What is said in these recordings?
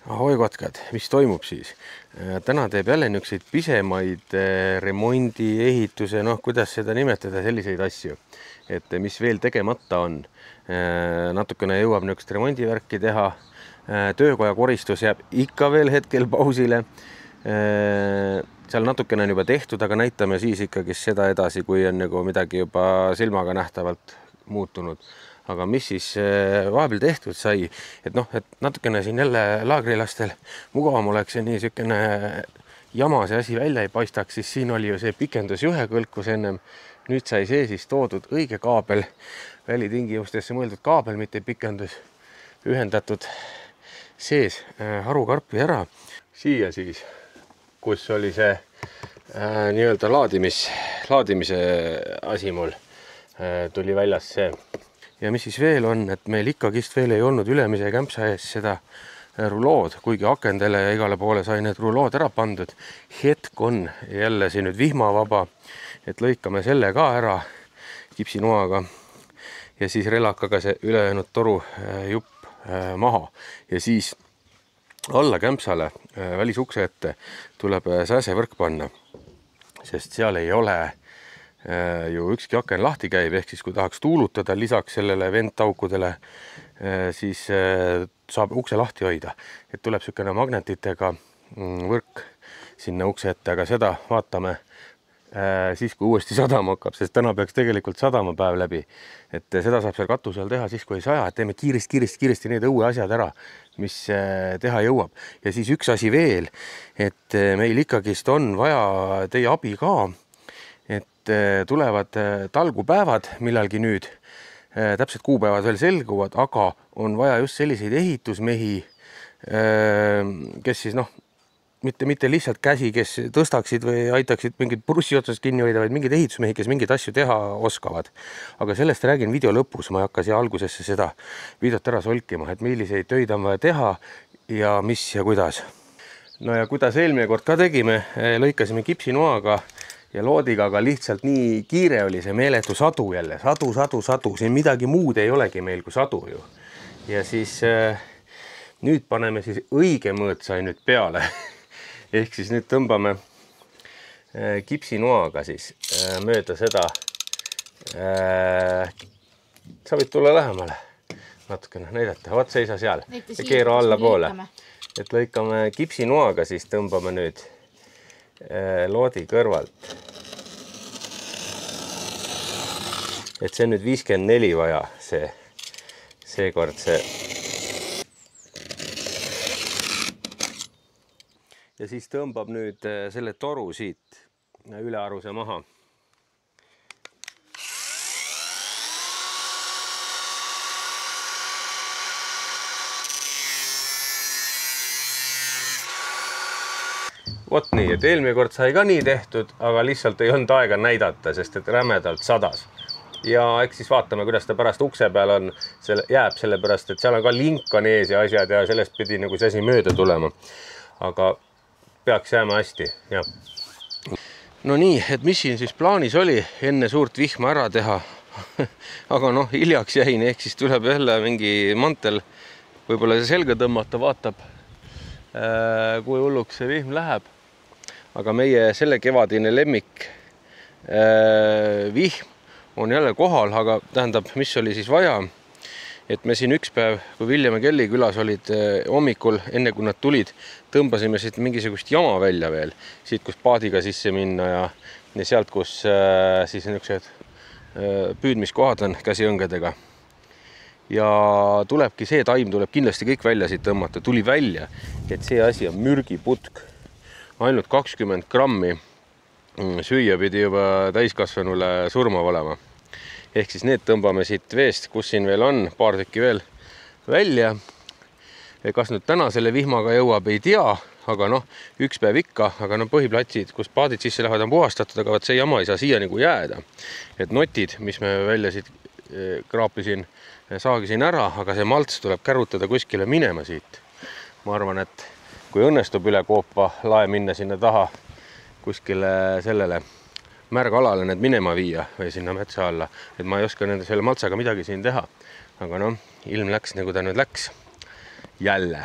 Ahoi kotkad, mis toimub siis? Täna teeb jälle niisuguseid pisemaid remondi, ehituse, kuidas seda nimetada, selliseid asju. Et mis veel tegemata on. Natukene jõuab niisugust remondivärki teha. Töökoja koristus jääb ikka veel hetkel pausile. Seal natukene on juba tehtud, aga näitame siis ikkagi seda edasi, kui on nagu midagi juba silmaga nähtavalt muutunud. Aga mis siis vahepeal tehtud sai, et natukene siin jälle laagrilastel mugavam oleks ja nii niisugune jama see asi välja ei paistaks, siis siin oli ju see pikendusjuhe kõlkus ennem. Nüüd sai see siis toodud õige kaabel, välitingimustesse mõeldud kaabel, mitte pikendus, ühendatud sees harukarpi ära. Siia siis, kus oli see nii-öelda laadimise asi mul, tuli väljas see. Ja mis siis veel on, et meil ikkagist veel ei olnud ülemise kämpsa ees seda rulood, kuigi akendele ja igale poole sai need rulood ära pandud. Hetk on jälle siin nüüd vihmavaba, et lõikame selle ka ära kipsinoaga ja siis relakaga see ülejäänud toru jupp maha. Ja siis alla kämpsale välisukse ette tuleb sääsevõrk panna, sest seal ei ole ju ükski aken lahti käib, ehk siis kui tahaks tuulutada lisaks sellele ventaukudele, siis saab ukse lahti hoida. Et tuleb niisugune magnetitega võrk sinna ukse ette, aga seda vaatame siis, kui uuesti sadama hakkab, sest täna peaks tegelikult sadamapäev läbi. Et seda saab seal katusel teha siis, kui ei saja, et teeme kiiresti need õue asjad ära, mis teha jõuab. Ja siis üks asi veel, et meil ikkagist on vaja teie abi ka, et tulevad talgupäevad millalgi nüüd, täpselt kuupäevad veel selguvad, aga on vaja just selliseid ehitusmehi, kes siis mitte lihtsalt käsi, kes tõstaksid või aitaksid mingid brussi otsast kinni hoida, vaid mingid ehitusmehi, kes mingeid asju teha oskavad. Aga sellest räägin video lõpus, ma ei hakka siia algusesse seda videot ära solkima, et milliseid töid on vaja teha ja mis ja kuidas. No ja kuidas eelmine kord ka tegime, lõikasime kipsinoaga ja loodiga, aga lihtsalt nii kiire oli see meeletu sadu jälle. Sadu. Siin midagi muud ei olegi meil kui sadu ju. Ja siis nüüd paneme siis õige mõõt sai nüüd peale. Ehk siis nüüd tõmbame kipsinoaga siis mööda seda. Sa võid tulla lähemale. Natukene näidata. Vaat seisa seal. Ja keera alla poole. Et lõikame kipsinoaga siis tõmbame nüüd loodi kõrvalt. Et see on nüüd 54 vaja, seekord see. Ja siis tõmbab nüüd selle toru siit ülearuse maha. Vot nii, et eelmine kord sai ka nii tehtud, aga lihtsalt ei olnud aega näidata, sest et rämedalt sadas. Ja eks siis vaatame, kuidas ta pärast ukse peal on, jääb sellepärast, et seal on ka link on ees ja asjad ja sellest pidi nagu see asi mööda tulema. Aga peaks jääma hästi, jah. No nii, et mis siin siis plaanis oli enne suurt vihma ära teha. Aga hiljaks jäin, ehk siis tuleb jälle mingi mantel, võib-olla see selga tõmmata, vaatab, kui hulluks see vihm läheb. Aga meie selle kevadine lemmik vihm on jälle kohal, aga tähendab, mis oli siis vaja, et me siin üks päev, kui Viljem ja Kelly külas olid hommikul, enne kui nad tulid, tõmbasime siit mingisugust jama välja veel, siit, kus paadiga sisse minna ja sealt, kus siis niisugused püüdmiskohad on käsiõngedega. Ja tulebki see taim, tuleb kindlasti kõik välja siit tõmmata, tuli välja, et see asi on mürgiputk. Ainult 20 grammi süüa pidi juba täiskasvanule surmav olema. Ehk siis need tõmbame siit veest, kus siin veel on, paar tükki veel välja. Kas nüüd täna selle vihmaga jõuab, ei tea, aga üks päev ikka, aga põhiplatsid, kus paadid sisse lähevad, on puhastatud, aga see jama ei saa siia nagu jääda. Et notid, mis me välja siit kraapisin, saagisin ära, aga see malts tuleb kärutada kuskile minema siit. Ma arvan, et kui õnnestub üle Koopa lae minna sinna taha kuskile sellele märgalale need minema viia või sinna metsa alla, et ma ei oska nende selle maltsaga midagi siin teha. Aga ilm läks nagu ta nüüd läks. Jälle.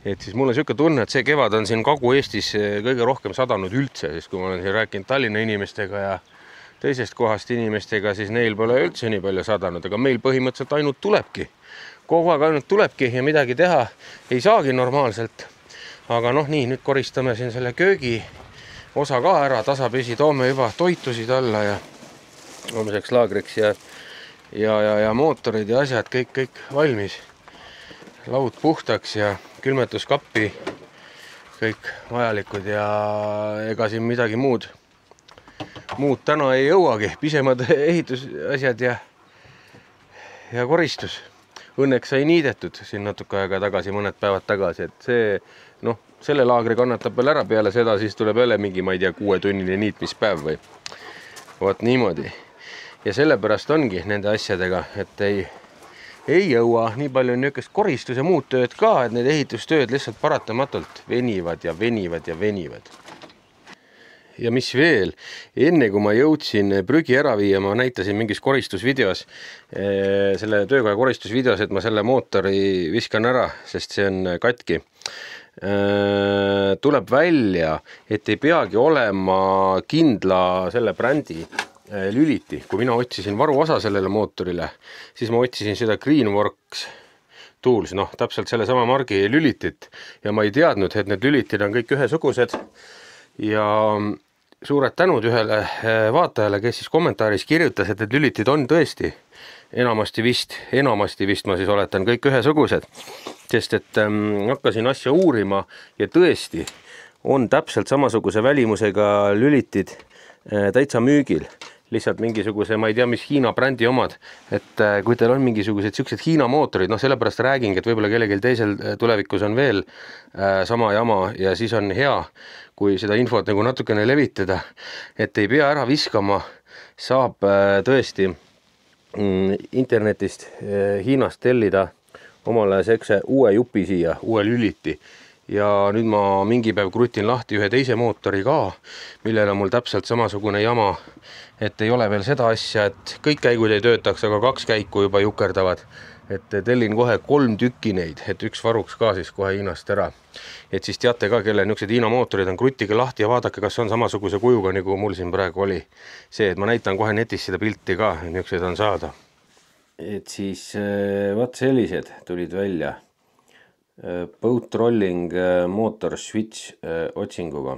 et siis mul on niisugune tunne, et see kevad on siin Kagu-Eestis kõige rohkem sadanud üldse, sest kui ma olen siin rääkinud Tallinna inimestega ja teisest kohast inimestega, siis neil pole üldse nii palju sadanud, aga meil põhimõtteliselt ainult tulebki. Kogu aeg ainult tulebki ja midagi teha ei saagi normaalselt. Aga noh, nii, nüüd koristame siin selle köögi osa ka ära, tasapisi toome juba toitusid alla ja homseks laagriks ja mootorid ja asjad kõik valmis. Laud puhtaks ja külmetuskappi kõik vajalikud ja ega siin midagi muud täna ei jõuagi. Pisemad ehitusasjad ja koristus. Õnneks sai niidetud siin natuke aega tagasi, mõned päevad tagasi, et see, noh, selle laagri kannatab veel ära peale seda, siis tuleb jälle mingi, ma ei tea, 6-tunnine niitmispäev või vot niimoodi. Ja sellepärast ongi nende asjadega, et ei jõua, nii palju on niisugust koristus ja muud tööd ka, et need ehitustööd lihtsalt paratamatult venivad ja venivad ja venivad. Ja mis veel, enne kui ma jõudsin prügi ära viia, ma näitasin mingis koristusvideos, selle töökoja koristusvideos, et ma selle mootori viskan ära, sest see on katki. Tuleb välja, et ei peagi olema kindla selle brändi lüliti. Kui mina otsisin varuosa sellele mootorile, siis ma otsisin seda Greenworks Tools, noh, täpselt selle sama margi lülitit ja ma ei teadnud, et need lülitid on kõik ühesugused ja suured tänud ühele vaatajale, kes siis kommentaaris kirjutas, et need lülitid on tõesti enamasti vist ma siis oletan kõik ühesugused, sest et hakkasin asja uurima ja tõesti on täpselt samasuguse välimusega lülitid täitsa müügil. Lihtsalt mingisuguse, ma ei tea, mis Hiina brändi omad, et kui teil on mingisugused siuksed Hiina mootorid, noh, sellepärast räägingi, et võib-olla kellelgi teisel tulevikus on veel sama jama ja siis on hea, kui seda infot nagu natukene levitada, et ei pea ära viskama, saab tõesti internetist Hiinast tellida omale sekse uue jupi siia, uue lüliti. Ja nüüd ma mingi päev krutin lahti ühe teise mootori ka, millel on mul täpselt samasugune jama, et ei ole veel seda asja, et kõik käigud ei töötaks, aga 2 käiku juba jukerdavad. Et tellin kohe 3 tükki neid, et üks varuks ka siis kohe Hiinast ära. Et siis teate ka, kelle niisugused Hiina mootorid on, kruttige lahti ja vaadake, kas on samasuguse kujuga, nagu mul siin praegu oli. See, et ma näitan kohe netis seda pilti ka, niisugused on saada. Et siis vaat sellised tulid välja. Boat Rolling Motor Switch otsinguga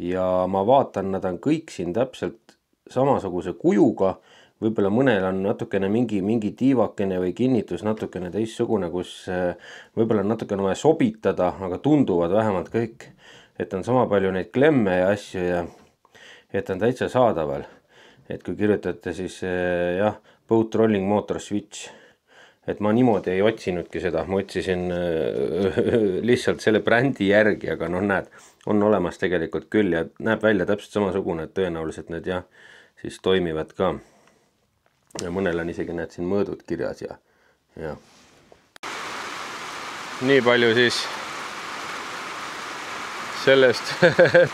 ja ma vaatan, nad on kõik siin täpselt samasuguse kujuga, võib-olla mõnel on natukene mingi tiivakene või kinnitus natukene teistsugune, kus võib-olla natukene vaja sobitada, aga tunduvad vähemalt kõik, et on sama palju neid klemme ja asju ja et on täitsa saadaval. Et kui kirjutate siis jah, Boat Rolling Motor Switch, et ma niimoodi ei otsinudki seda, ma otsisin lihtsalt selle brändi järgi, aga noh, näed, on olemas tegelikult küll ja näeb välja täpselt samasugune, et tõenäoliselt need jah, siis toimivad ka. Ja mõnel on isegi näed siin mõõdud kirjas ja. Nii palju siis sellest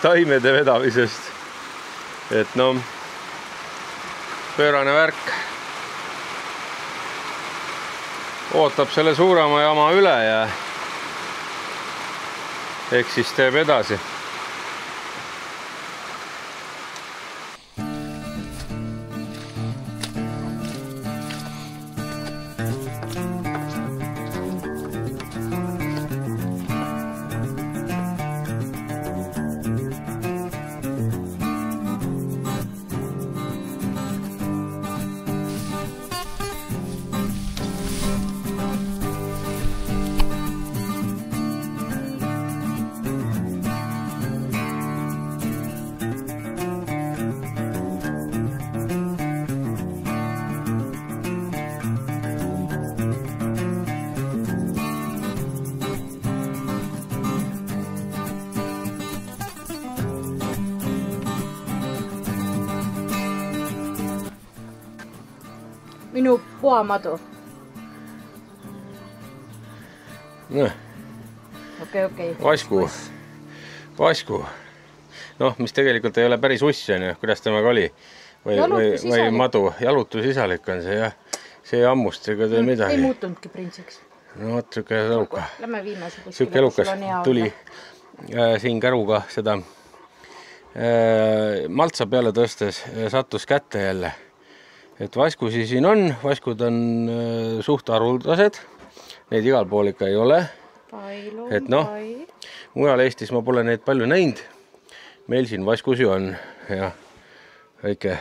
taimede vedamisest, et no, pöörane värk. Ootab selle suurema jama üle ja eks siis teeb edasi. Minu puamadu. No. Okei. Vasku. Noh, mis tegelikult ei ole päris uss, on ju, kuidas temaga oli. Või madu. Jalutusisalik on see, jah. See ammust, ega tee midagi. Ei muutunudki printsiks. no vot, siuke eluka. Lähme viimase kuskile. Siuke elukas tuli siin käruga seda maltsa peale tõstes sattus kätte jälle. Et vaskusi siin on, vaskud on suht haruldased. Neid igal pool ikka ei ole. Et noh, mujal Eestis ma pole neid palju näinud. Meil siin vaskusi on ja väike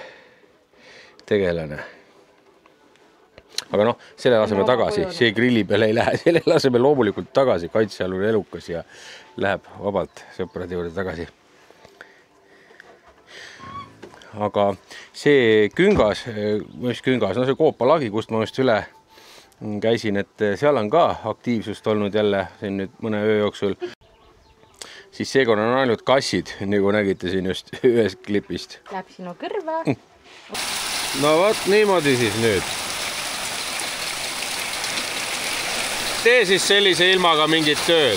tegelane. Aga noh, selle laseme tagasi, see grilli peale ei lähe, selle laseme loomulikult tagasi, kaitsealune elukas ja läheb vabalt sõprade juurde tagasi. Aga see küngas, mis küngas, no see koopalagi, kust ma just üle käisin, et seal on ka aktiivsust olnud jälle siin nüüd mõne öö jooksul. Siis seekord on ainult kassid, nagu nägite siin just ühest klipist. Läheb sinu kõrva. No võt, niimoodi siis nüüd. Tee siis sellise ilmaga mingit tööd.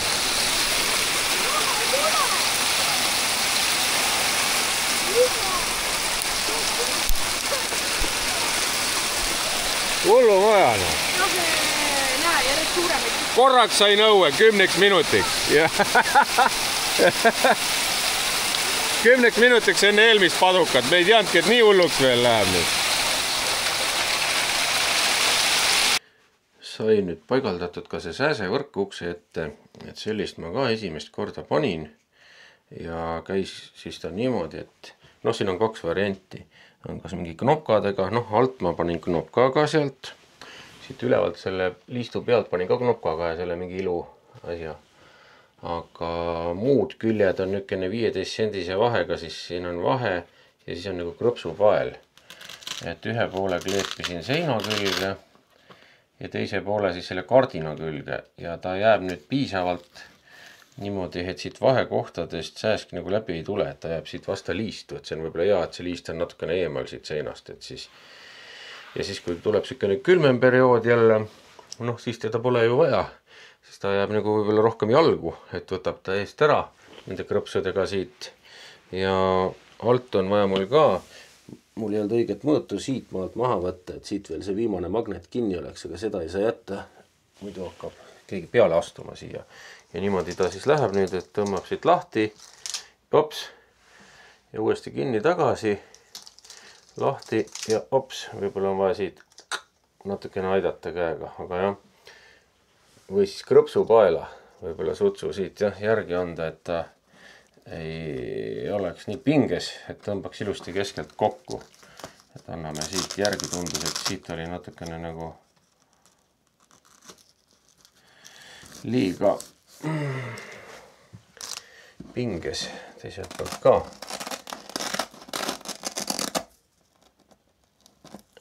Hullu majane. Korraks sai nõue 10 minutiks. 10 minutiks enne eelmist padukat. Me ei teadnudki, et nii hulluks veel läheb nüüd. Sai nüüd paigaldatud ka see sääsevõrk ukse ette, et sellist ma ka esimest korda panin ja käis siis ta niimoodi, et noh, siin on 2 varianti. On kas mingi knopkadega, noh, alt ma panin knopkaga sealt. Siit ülevalt selle liistu pealt panin ka knopkaga ja selle mingi ilu asja. Aga muud küljed on nükene 15 sendise vahega, siis siin on vahe ja siis on nagu krõpsupael. Et ühe poole kleepisin seina külge ja teise poole siis selle kardina külge ja ta jääb nüüd piisavalt niimoodi, et siit vahekohtadest sääsk nagu läbi ei tule, et ta jääb siit vasta liistu, et see on võib-olla hea, et see liist on natukene eemal siit seinast, et siis ja siis kui tuleb selline külmem periood jälle, noh siis teda pole ju vaja, siis ta jääb nagu võib-olla rohkem jalgu, et võtab ta eest ära nende krõpsudega siit ja alt on vaja mul ka, mul ei olnud õiget mõõtu siit maalt maha võtta, et siit veel see viimane magnet kinni oleks, aga seda ei saa jätta, muidu hakkab keegi peale astuma siia. Ja niimoodi ta siis läheb nüüd, et tõmbab siit lahti, ops, ja uuesti kinni tagasi, lahti ja ops, võib-olla on vaja siit natukene aidata käega, aga jah, või siis krõpsupaela, võib-olla sutsu siit jah, järgi anda, et ta ei oleks nii pinges, et tõmbaks ilusti keskelt kokku. Et anname siit järgi, tundus, et siit oli natukene nagu liiga pinges teiselt poolt ka.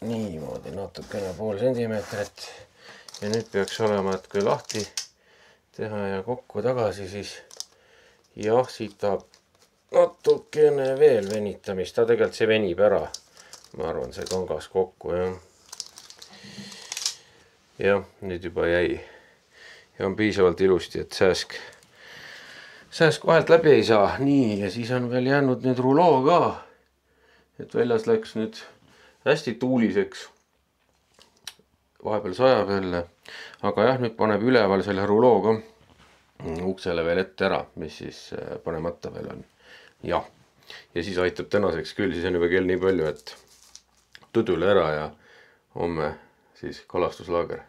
Niimoodi natukene pool sentimeetrit ja nüüd peaks olema, et kui lahti teha ja kokku tagasi, siis jah, siit tahab natukene veel venitamist, ta tegelikult see venib ära, ma arvan, see kangas kokku ja jah, nüüd juba jäi ja on piisavalt ilusti, et sääsk vahelt läbi ei saa. Nii, ja siis on veel jäänud nüüd ruloo ka, et väljas läks nüüd hästi tuuliseks. Vahepeal sajab jälle, aga jah, nüüd paneb üleval selle ruloo ka uksele veel ette ära, mis siis panemata veel on. Ja siis aitab tänaseks küll, siis on juba kell nii palju, et tudule ära ja homme siis kalastuslaager.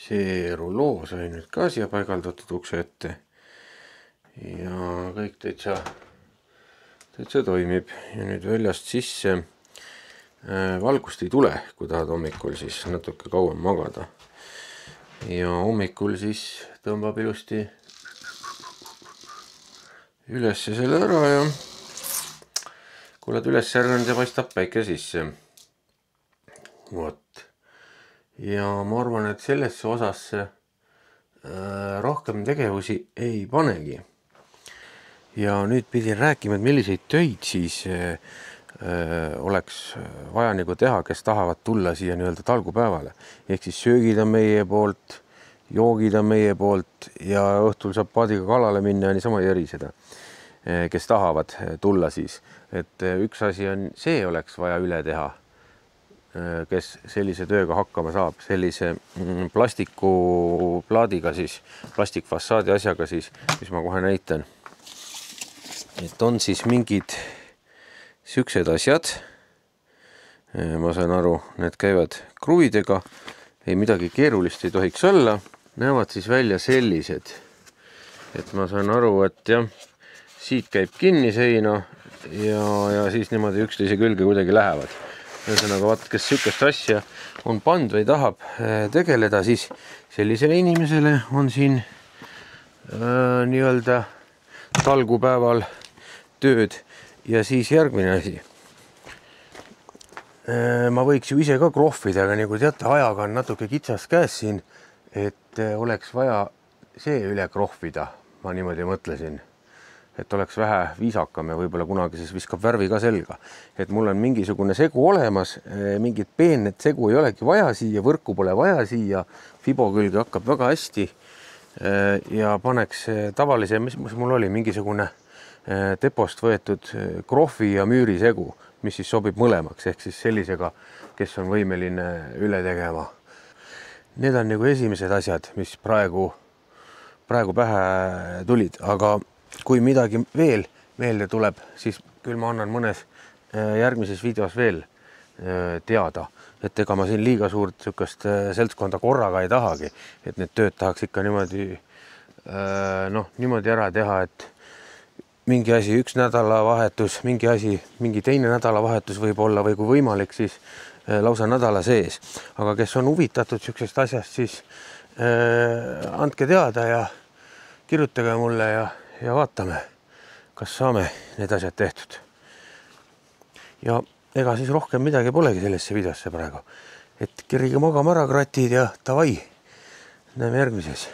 See ruloo sai nüüd ka siia paigaldatud ukse ette ja kõik täitsa toimib ja nüüd väljast sisse valgust ei tule, kui tahad hommikul siis natuke kauem magada ja hommikul siis tõmbab ilusti üles selle ära ja kui oled üles ärganud ja paistab päike sisse. Vot. Ja ma arvan, et sellesse osasse rohkem tegevusi ei panegi. Ja nüüd pidin rääkima, et milliseid töid siis oleks vaja nagu teha, kes tahavad tulla siia nii-öelda talgupäevale. Ehk siis söögid on meie poolt, joogid on meie poolt ja õhtul saab paadiga kalale minna ja niisama ei eriseda, kes tahavad tulla siis. Et üks asi on, see oleks vaja üle teha. kes sellise tööga hakkama saab, sellise plastikuplaadiga siis, plastikfassaadi asjaga siis, mis ma kohe näitan. Et on siis mingid siuksed asjad. Ma saan aru, need käivad kruvidega, ei midagi keerulist ei tohiks olla. Näevad siis välja sellised. Et ma saan aru, et jah, siit käib kinni seina ja siis niimoodi üksteise külge kuidagi lähevad. Ühesõnaga, vaat, kes siukest asja on pand või tahab tegeleda, siis sellisele inimesele on siin nii-öelda talgupäeval tööd. Ja siis järgmine asi. Ma võiks ju ise ka krohvida, aga nagu teate, ajaga on natuke kitsas käes siin, et oleks vaja see üle krohvida, ma niimoodi mõtlesin. Et oleks vähe viisakam ja võib-olla kunagi siis viskab värvi ka selga. Et mul on mingisugune segu olemas, mingit peenet segu ei olegi vaja siia, võrku pole vaja siia, fibo külge hakkab väga hästi ja paneks tavalise, mis mul oli, mingisugune depost võetud krohvi ja müüri segu, mis siis sobib mõlemaks, ehk siis sellisega, kes on võimeline üle tegema. Need on nagu esimesed asjad, mis praegu pähe tulid, aga kui midagi veel meelde tuleb, siis küll ma annan mõnes järgmises videos veel teada, et ega ma siin liiga suurt sükast seltskonda korraga ei tahagi, et need tööd tahaks ikka niimoodi ära teha, et mingi asi üks nädalavahetus, mingi teine nädalavahetus võib olla või kui võimalik, siis lausa nädala sees. Aga kes on huvitatud siuksest asjast, siis andke teada ja kirjutage mulle ja vaatame, kas saame need asjad tehtud. Ja ega siis rohkem midagi polegi sellesse videosse praegu. Et kirige magama ära kratid ja davai, näeme järgmises.